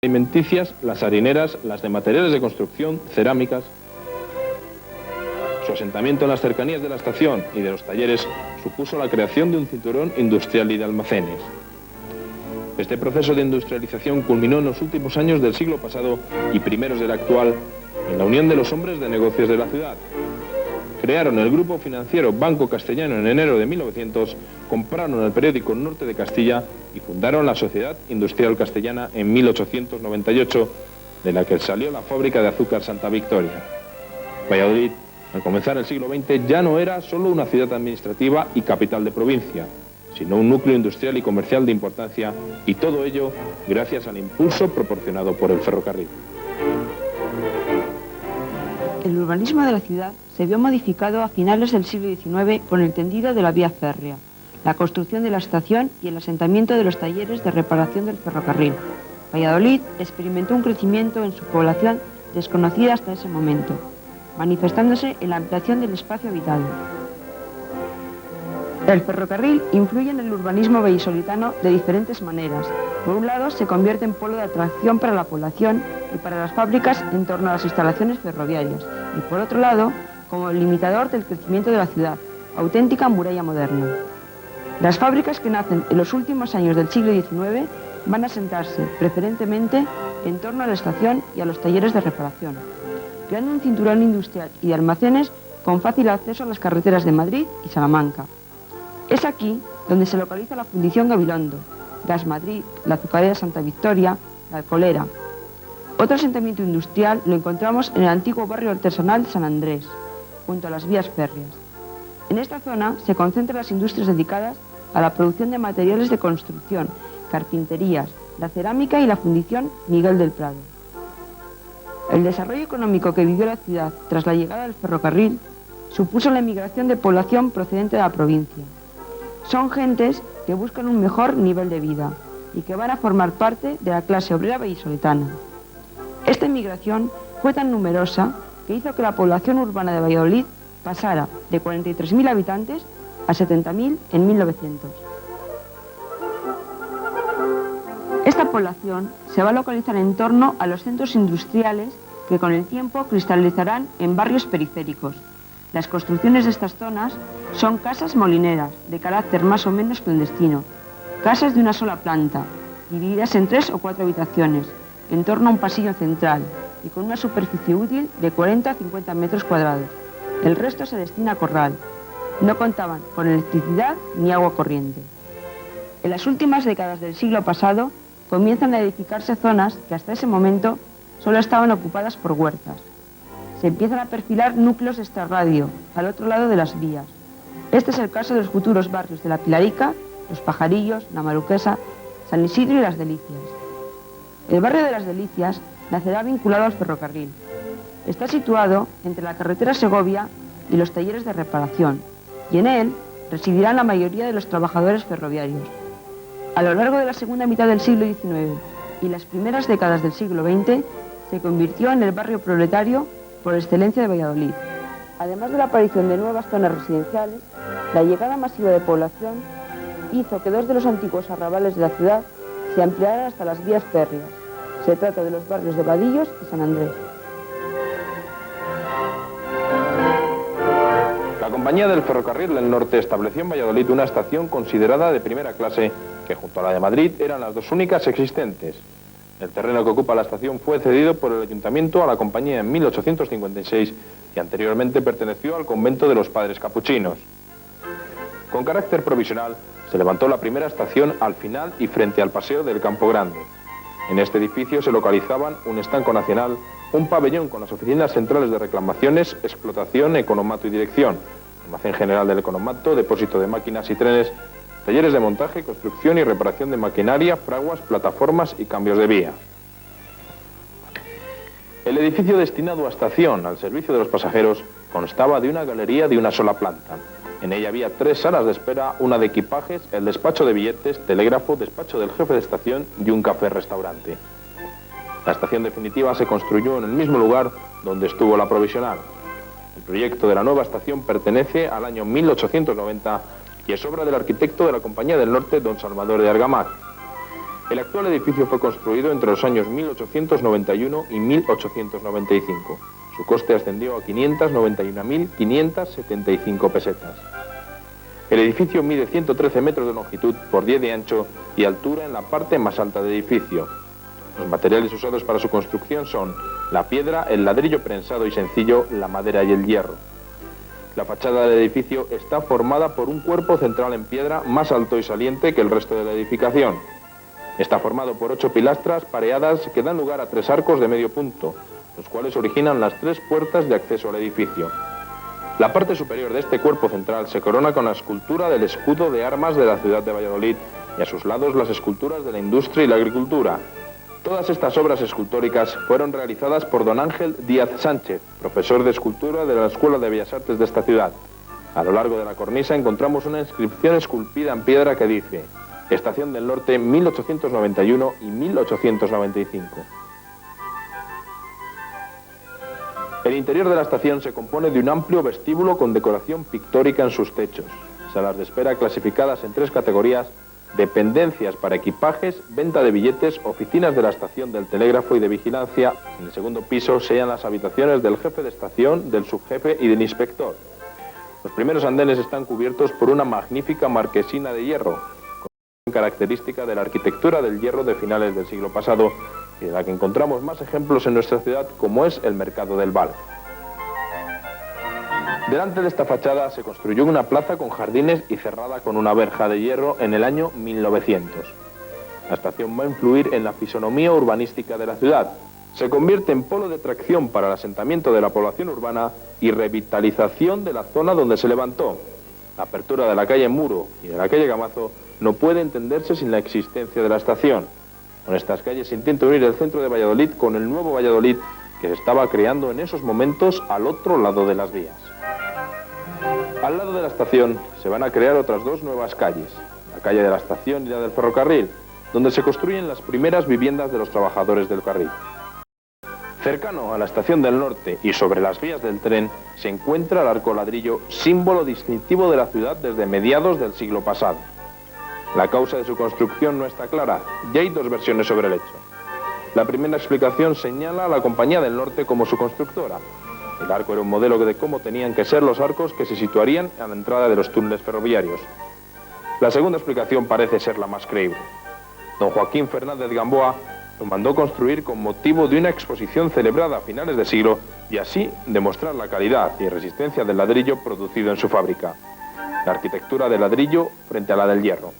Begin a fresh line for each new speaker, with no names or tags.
alimenticias, las harineras, las de materiales de construcción, cerámicas. Su asentamiento en las cercanías de la estación y de los talleres supuso la creación de un cinturón industrial y de almacenes. Este proceso de industrialización culminó en los últimos años del siglo pasado y primeros del actual en la unión de los hombres de negocios de la ciudad. Crearon el grupo financiero Banco Castellano en enero de 1900, compraron el periódico Norte de Castilla y fundaron la Sociedad Industrial Castellana en 1898, de la que salió la fábrica de azúcar Santa Victoria. Valladolid, al comenzar el siglo XX, ya no era solo una ciudad administrativa y capital de provincia, sino un núcleo industrial y comercial de importancia, y todo ello gracias al impulso proporcionado por el ferrocarril.
El urbanismo de la ciudad se vio modificado a finales del siglo XIX con el tendido de la vía férrea, la construcción de la estación y el asentamiento de los talleres de reparación del ferrocarril. Valladolid experimentó un crecimiento en su población desconocida hasta ese momento, manifestándose en la ampliación del espacio habitado. El ferrocarril influye en el urbanismo vallisoletano de diferentes maneras. Por un lado, se convierte en polo de atracción para la población y para las fábricas en torno a las instalaciones ferroviarias, y por otro lado, como limitador del crecimiento de la ciudad, auténtica muralla moderna. Las fábricas que nacen en los últimos años del siglo XIX van a asentarse preferentemente en torno a la estación y a los talleres de reparación, creando un cinturón industrial y de almacenes con fácil acceso a las carreteras de Madrid y Salamanca. Es aquí donde se localiza la Fundición Gabilondo, Gas Madrid, la Azucarera Santa Victoria, la Alcolera. Otro asentamiento industrial lo encontramos en el antiguo barrio artesanal de San Andrés, junto a las vías férreas. En esta zona se concentran las industrias dedicadas a la producción de materiales de construcción, carpinterías, la cerámica y la fundición Miguel del Prado. El desarrollo económico que vivió la ciudad tras la llegada del ferrocarril supuso la emigración de población procedente de la provincia. Son gentes que buscan un mejor nivel de vida y que van a formar parte de la clase obrera vallisoletana. Esta inmigración fue tan numerosa que hizo que la población urbana de Valladolid pasara de 43.000 habitantes a 70.000 en 1900. Esta población se va a localizar en torno a los centros industriales que con el tiempo cristalizarán en barrios periféricos. Las construcciones de estas zonas son casas molineras, de carácter más o menos clandestino, casas de una sola planta, divididas en 3 o 4 habitaciones, en torno a un pasillo central y con una superficie útil de 40 a 50 metros cuadrados. El resto se destina a corral. No contaban con electricidad ni agua corriente. En las últimas décadas del siglo pasado comienzan a edificarse zonas que hasta ese momento solo estaban ocupadas por huertas. Se empiezan a perfilar núcleos de extrarradio al otro lado de las vías. Este es el caso de los futuros barrios de La Pilarica, Los Pajarillos, La Maluquesa, San Isidro y Las Delicias. El barrio de Las Delicias nacerá vinculado al ferrocarril. Está situado entre la carretera Segovia y los talleres de reparación, y en él residirán la mayoría de los trabajadores ferroviarios. A lo largo de la segunda mitad del siglo XIX y las primeras décadas del siglo XX, se convirtió en el barrio proletario por excelencia de Valladolid. Además de la aparición de nuevas zonas residenciales, la llegada masiva de población hizo que 2 de los antiguos arrabales de la ciudad se ampliaran hasta las vías férreas. Se trata de los barrios de Vadillos y San Andrés.
La Compañía del Ferrocarril del Norte estableció en Valladolid una estación considerada de primera clase, que junto a la de Madrid eran las 2 únicas existentes. El terreno que ocupa la estación fue cedido por el Ayuntamiento a la compañía en 1856 y anteriormente perteneció al convento de los Padres Capuchinos. Con carácter provisional, se levantó la primera estación al final y frente al Paseo del Campo Grande. En este edificio se localizaban un estanco nacional, un pabellón con las oficinas centrales de reclamaciones, explotación, economato y dirección, almacén general del economato, depósito de máquinas y trenes, talleres de montaje, construcción y reparación de maquinaria, fraguas, plataformas y cambios de vía. El edificio destinado a estación al servicio de los pasajeros constaba de una galería de una sola planta. En ella había 3 salas de espera, una de equipajes, el despacho de billetes, telégrafo, despacho del jefe de estación y un café-restaurante. La estación definitiva se construyó en el mismo lugar donde estuvo la provisional. El proyecto de la nueva estación pertenece al año 1890 y es obra del arquitecto de la Compañía del Norte, don Salvador de Argamat. El actual edificio fue construido entre los años 1891 y 1895. Su coste ascendió a 591.575 pesetas. El edificio mide 113 metros de longitud por 10 de ancho y altura en la parte más alta del edificio. Los materiales usados para su construcción son la piedra, el ladrillo prensado y sencillo, la madera y el hierro. La fachada del edificio está formada por un cuerpo central en piedra más alto y saliente que el resto de la edificación. Está formado por 8 pilastras pareadas que dan lugar a 3 arcos de medio punto, los cuales originan las 3 puertas de acceso al edificio. La parte superior de este cuerpo central se corona con la escultura del escudo de armas de la ciudad de Valladolid y a sus lados las esculturas de la industria y la agricultura. Todas estas obras escultóricas fueron realizadas por don Ángel Díaz Sánchez, profesor de escultura de la Escuela de Bellas Artes de esta ciudad. A lo largo de la cornisa encontramos una inscripción esculpida en piedra que dice: Estación del Norte 1891 y 1895. El interior de la estación se compone de un amplio vestíbulo con decoración pictórica en sus techos, salas de espera clasificadas en 3 categorías, dependencias para equipajes, venta de billetes, oficinas de la estación del telégrafo y de vigilancia. En el segundo piso se hallan las habitaciones del jefe de estación, del subjefe y del inspector. Los primeros andenes están cubiertos por una magnífica marquesina de hierro, característica de la arquitectura del hierro de finales del siglo pasado y de la que encontramos más ejemplos en nuestra ciudad, como es el Mercado del Val. Delante de esta fachada se construyó una plaza con jardines y cerrada con una verja de hierro en el año 1900. La estación va a influir en la fisonomía urbanística de la ciudad. Se convierte en polo de atracción para el asentamiento de la población urbana y revitalización de la zona donde se levantó. La apertura de la calle Muro y de la calle Gamazo no puede entenderse sin la existencia de la estación. Con estas calles se intenta unir el centro de Valladolid con el nuevo Valladolid que se estaba creando en esos momentos al otro lado de las vías. Al lado de la estación se van a crear otras 2 nuevas calles, la calle de la estación y la del ferrocarril, donde se construyen las primeras viviendas de los trabajadores del carril. Cercano a la estación del Norte y sobre las vías del tren se encuentra el arco ladrillo, símbolo distintivo de la ciudad desde mediados del siglo pasado. La causa de su construcción no está clara, y hay 2 versiones sobre el hecho. La primera explicación señala a la Compañía del Norte como su constructora. El arco era un modelo de cómo tenían que ser los arcos que se situarían a la entrada de los túneles ferroviarios. La segunda explicación parece ser la más creíble. Don Joaquín Fernández Gamboa lo mandó construir con motivo de una exposición celebrada a finales de siglo y así demostrar la calidad y resistencia del ladrillo producido en su fábrica. La arquitectura del ladrillo frente a la del hierro.